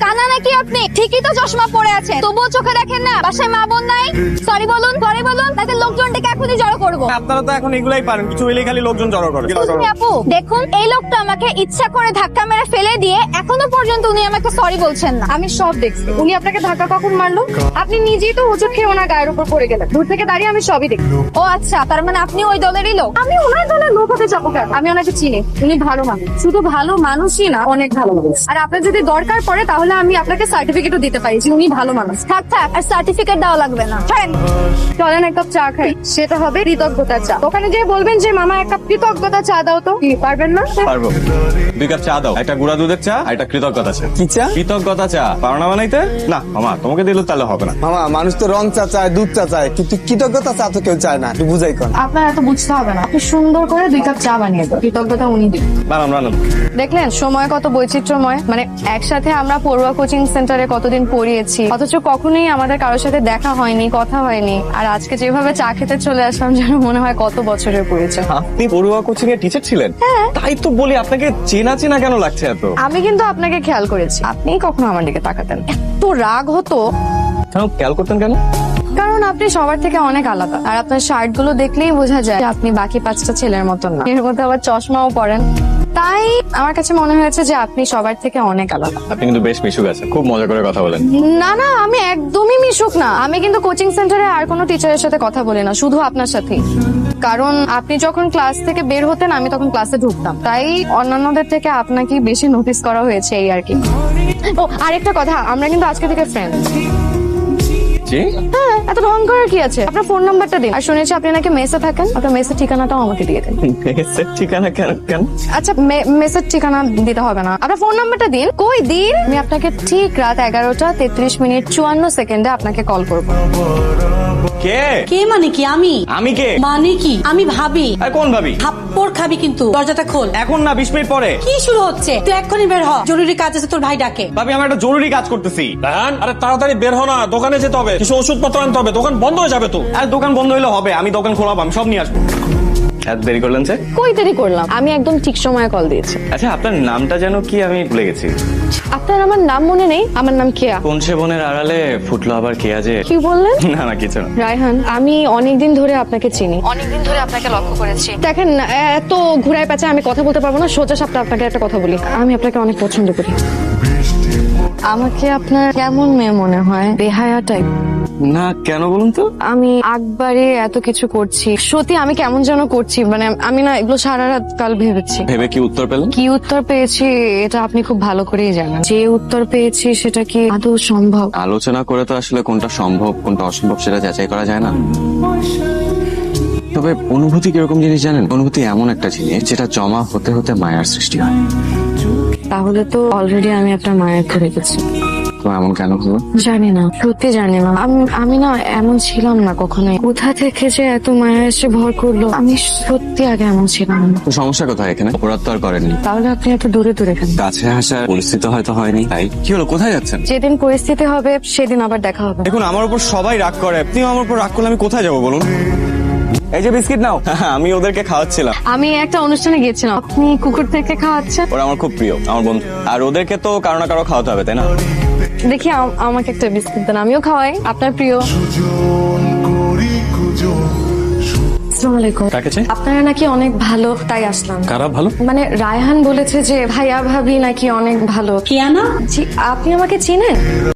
কানা নাকি আপনি? ঠিকই তো চশমা পরে আছেন, তবুও চোখে দেখেন না? বাসায় মা বোন নাই? সরি বলুন, তাতে লোকজনটাকে এখনই জড়ো করবো। আপনারা তো এখন এগুলাই পারেন, কিছু হইলেই খালি লোকজন জড়ো করে। আপু দেখুন, এই লোকটা আমাকে ইচ্ছা করে ধাক্কা মেরে ফেলে দিয়ে এখনো পর্যন্ত উনি আমাকে সরি বলছেন না। আমি সব দেখছি। উনি আপনাকে ধাক্কা কখন মারলো? আপনি নিজেই তো হোঁচট খেয়ে ওনার গায়ের উপর পড়ে গেলেন। দূর থেকে দাঁড়িয়ে আমি সবই দেখি। ও আচ্ছা, তার মানে আপনি ওই দলেরই লোক? আমি ওনার দলের লোক হতে যাবো কেন? আমি ওনাকে চিনি। উনি ভালো মানুষ, শুধু ভালো মানুষই না, অনেক ভালো মানুষ। আর আপনার যদি দরকার পড়ে তাহলে আমি আপনাকে সার্টিফিকেটও দিতে পারি যে উনি ভালো মানুষ। থাক, আর সার্টিফিকেট দেওয়া লাগবে না। চলেন এক কাপ চা খাই, সেটা হবে কৃতজ্ঞতা চা। ওখানে যেয়ে বলবেন যে মামা এক কাপ কৃতজ্ঞতা চা দাও তো। কি পারবেন না? পারবো। 2 কাপ চা দাও, একটা গুঁড়া দুধের চা, আর একটা কৃতজ্ঞতা চা। কি চা? কৃতজ্ঞতা চা। পারো না বানাইতে? না মামা, তোমাকে দিলে তাহলে হবে না। মামা, মানুষ তো রং চা চায়, দুধ চা চায়, কিন্তু কৃতজ্ঞতা চা তো কেউ চায় না। একটু বুঝাই কোন। আপনার এত বুঝতে হবে না। আপনি সুন্দর করে 2 কাপ চা বানিয়ে দেন, কৃতজ্ঞতা উনি দিন। বানাম। দেখলেন সময় কত বৈচিত্র্যময়। মানে একসাথে আমরা পড়ুয়া কোচিং সেন্টারে কতদিন পড়িয়েছি, অথচ কখনোই আমাদের কারোর সাথে দেখা হয়নি, কথা হয়নি। আর আজকে যেভাবে চা খেতে চলে আসলাম, যেন মনে হয় কত বছরের পরিচয়। আপনি পড়ুয়া কোচিং এর টিচার ছিলেন? তাই তো বলি, আপনাকে চেনা চেনা কেন লাগছে এত? আমি কিন্তু আপনাকে খেয়াল করেছি, আপনি কখনো আমার দিকে তাকাতেন। এত রাগ হতো কেন খেয়াল করতেন কেন? কারণ আপনি সবার থেকে অনেক আলাদা। আর আপনার শার্ট গুলো দেখলেই বোঝা যায় যে আপনি বাকি 5টা ছেলের মতন না। এর মধ্যে আবার চশমাও পরেন। তাই আমার কাছে মনে হয়েছে যে আপনি সবার থেকে অনেক আলাদা। আপনি কিন্তু বেশ মিশুক আছেন, খুব মজা করে কথা বলেন। না, আমি একদমই মিশুক না। আমি কিন্তু কোচিং সেন্টারে আর কোনো টিচারের সাথে কথা বলি না, শুধু আপনার সাথেই। কারণ আপনি যখন ক্লাস থেকে বের হতেন, আমি তখন ক্লাসে ঢুকতাম। তাই অন্যান্যদের থেকে আপনাকে বেশি নোটিস করা হয়েছে, এই আর কি। ও আরেকটা কথা, আমরা কিন্তু আজকে থেকে ফ্রেন্ড। জি? হ্যাঁ, এত ঢং করার কি আছে? আপনার ফোন নাম্বারটা দিন। আর শুনেছি আপনি নাকি মেসে থাকেন, আপনার মেসের ঠিকানাটাও আমাকে দিয়ে দেন। মেসের ঠিকানা কেন? আচ্ছা, মেসের ঠিকানা দিতে হবে না, আপনার ফোন নাম্বারটা দিন। কই দিন? আমি আপনাকে ঠিক রাত 11টা 33 মিনিট 54 সেকেন্ডে আপনাকে কল করবো। কে? কে মানে কি? আমি কে? মানে কি? আমি ভাবি। আর কোন ভাবি? থাপ্পড় খাবি কিন্তু। দরজাটা খোল। এখন না, 20 মিনিট পরে। কি শুরু হচ্ছে? তুই এক্ষুনি বের হ, জরুরি কাজ আছে, তোর ভাই ডাকে। ভাবি, আমি একটা জরুরি কাজ করতেছি। রায়হান, আরে তাড়াতাড়ি বের হ না, দোকানে যেতে হবে, কিছু ওষুধপত্র আনতে হবে, দোকান বন্ধ হয়ে যাবে তো। আর দোকান বন্ধ হইলে হবে? আমি দোকান খোলাবো, আমি সব নিয়ে আসবো। এত দেরি করলেন যে? কই দেরি করলাম? আমি একদম ঠিক সময়ে কল দিয়েছি। আচ্ছা, আপনার নামটা যেন কি? আমি ভুলে গেছি। আপনার আমার নাম মনে নেই? আমার নাম কেয়া। কোন সে বনের আড়ালে ফুটলো আবার কেয়া যে? কি বললেন? না কিছু না। রায়হান, আমি অনেকদিন ধরে আপনাকে চিনি, অনেকদিন ধরে আপনাকে লক্ষ্য করেছি। দেখেন, এত ঘুরায় পেঁচা আমি কথা বলতে পারবো না। সোজা সাপটা আপনাকে একটা কথা বলি, আমি আপনাকে অনেক পছন্দ করি। আমাকে আপনার কেমন মেয়ে মনে হয়? বেহায়া টাইপ? না, কেন বলুন তো? আমি একবারে এত কিছু করছি, সত্যি আমি কেমন যেন করছি। মানে আমি না এগুলো সারা রাত কাল ভেবেছি। ভেবে কি উত্তর পেলেন? কি উত্তর পেয়েছি এটা আপনি খুব ভালো করেই জানেন। যে উত্তর পেয়েছি সেটা কি আদৌ সম্ভব? আলোচনা করে তো আসলে কোনটা সম্ভব কোনটা অসম্ভব সেটা যাচাই করা যায় না। তবে অনুভূতি কিরকম জিনিস জানেন? অনুভূতি এমন একটা জিনিস যেটা জমা হতে হতে মায়ার সৃষ্টি হয়। তাহলে তো অলরেডি আমি আপনার মায়ের ধরে গেছি। তো এমন কেন হলো? জানি না, সত্যি জানি না। আমি না এমন ছিলাম না কখনোই। কোথা থেকে যে এত মায়া এসে ভর করলো, আমি সত্যি আগে এমন ছিলাম না। তো সমস্যা কোথায় এখানে? অপরাধ তো আর করেননি। তাহলে আপনি এত দূরে কেন? কাছে আসার পরিস্থিতি হয়তো হয়নি। তাই কি হলো? কোথায় যাচ্ছেন? যেদিন পরিস্থিতি হবে সেদিন আবার দেখা হবে। দেখুন, আমার উপর সবাই রাগ করে, আপনিও আমার উপর রাগ করলে আমি কোথায় যাবো বলুন? এই যে বিস্কিট নাও। আমি ওদেরকে খাওয়াচ্ছিলাম। আমি একটা অনুষ্ঠানে গিয়েছিলাম, আপনি কুকুর থেকে খাওয়াচ্ছেন। ওরা আমার খুব প্রিয়, আমার বন্ধু। আর ওদেরকে তো কারো না কারো খাওয়াতে হবে, তাই না? দেখি আমাকে একটা বিস্কিট দেন, আমিও খাওয়াই। আপনার প্রিয়। আসসালামু আলাইকুম। কাকে? আপনারা নাকি অনেক ভালো, তাই আসলাম। কারা ভালো? মানে রায়হান বলেছে যে ভাইয়া ভাবি নাকি অনেক ভালো। কেয়া না? জি, আপনি আমাকে চিনেন?